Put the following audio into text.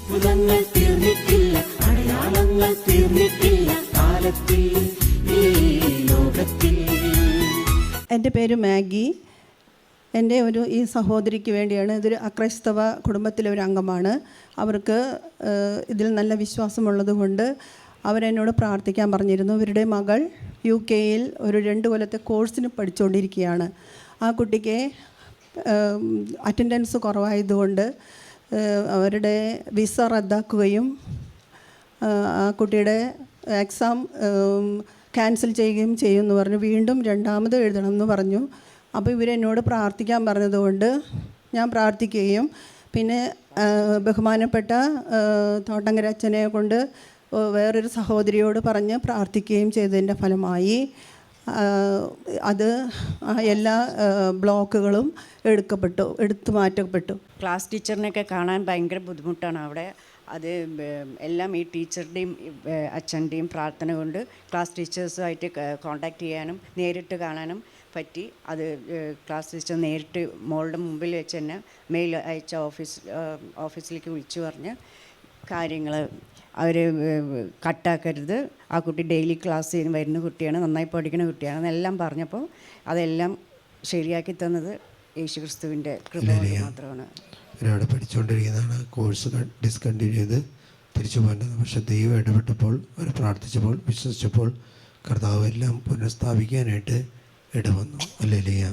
അത്ഭുതങ്ങൾ തീർന്നിട്ടില്ല, അടയാളങ്ങൾ തീർന്നിട്ടില്ല കാലത്തിൽ ഈ ലോകത്തിൽ. എൻ്റെ പേര് മാഗി. എൻ്റെ ഈ സഹോദരിക്ക് വേണ്ടിയാണ്. ഇതൊരു അക്രൈസ്തവ കുടുംബത്തിലെ ഒരു അംഗമാണ്. അവർക്ക് ഇതിൽ നല്ല വിശ്വാസമുള്ളത് കൊണ്ട് അവരെന്നോട് പ്രാർത്ഥിക്കാൻ പറഞ്ഞിരുന്നു. ഇവരുടെ മകൾ UK-യിൽ ഒരു 2 കൊല്ലത്തെ കോഴ്സിന് പഠിച്ചുകൊണ്ടിരിക്കുകയാണ്. ആ കുട്ടിക്ക് അറ്റൻഡൻസ് കുറവായതുകൊണ്ട് അവരുടെ വിസ റദ്ദാക്കുകയും ആ കുട്ടിയുടെ എക്സാം ക്യാൻസൽ ചെയ്യുകയും ചെയ്യുമെന്ന് പറഞ്ഞു. വീണ്ടും 2ാമത് എഴുതണമെന്ന് പറഞ്ഞു. അപ്പോൾ ഇവരെന്നോട് പ്രാർത്ഥിക്കാൻ പറഞ്ഞതുകൊണ്ട് ഞാൻ പ്രാർത്ഥിക്കുകയും പിന്നെ ബഹുമാനപ്പെട്ട തോട്ടങ്കര അച്ഛനെ കൊണ്ട് വേറൊരു സഹോദരിയോട് പറഞ്ഞ് പ്രാർത്ഥിക്കുകയും ചെയ്തതിൻ്റെ ഫലമായി അത് എല്ലാ ബ്ലോക്കുകളും എടുത്തു മാറ്റപ്പെട്ടു. ക്ലാസ് ടീച്ചറിനെയൊക്കെ കാണാൻ ഭയങ്കര ബുദ്ധിമുട്ടാണ് അവിടെ. അത് എല്ലാം ഈ ടീച്ചറുടെയും അച്ഛൻ്റെയും പ്രാർത്ഥന കൊണ്ട് ക്ലാസ് ടീച്ചേഴ്സുമായിട്ട് കോണ്ടാക്ട് ചെയ്യാനും നേരിട്ട് കാണാനും പറ്റി. അത് ക്ലാസ് ടീച്ചർ നേരിട്ട് മോളുടെ മുമ്പിൽ വെച്ച് തന്നെ മെയിൽ അയച്ച ഓഫീസിലേക്ക് വിളിച്ചു പറഞ്ഞ് കാര്യങ്ങൾ അവർ കട്ടാക്കരുത്, ആ കുട്ടി ഡെയിലി ക്ലാസ്സിൽ വരുന്ന കുട്ടിയാണ്, നന്നായി പഠിക്കുന്ന കുട്ടിയാണ് എന്നെല്ലാം പറഞ്ഞപ്പോൾ അതെല്ലാം ശരിയാക്കി തന്നത് യേശുക്രിസ്തുവിൻ്റെ കൃപ മാത്രമാണ്. ഒരാടെ പഠിച്ചുകൊണ്ടിരിക്കുന്നതാണ്, കോഴ്സ് ഡിസ്കണ്ടിന്യൂ ചെയ്ത് തിരിച്ചു പോകേണ്ടത്. പക്ഷേ ദൈവം ഇടപെട്ടപ്പോൾ, അവർ പ്രാർത്ഥിച്ചപ്പോൾ, വിശ്വസിച്ചപ്പോൾ കർത്താവ് എല്ലാം പുനഃസ്ഥാപിക്കാനായിട്ട് ഇടവന്നു. ഹല്ലേലൂയ.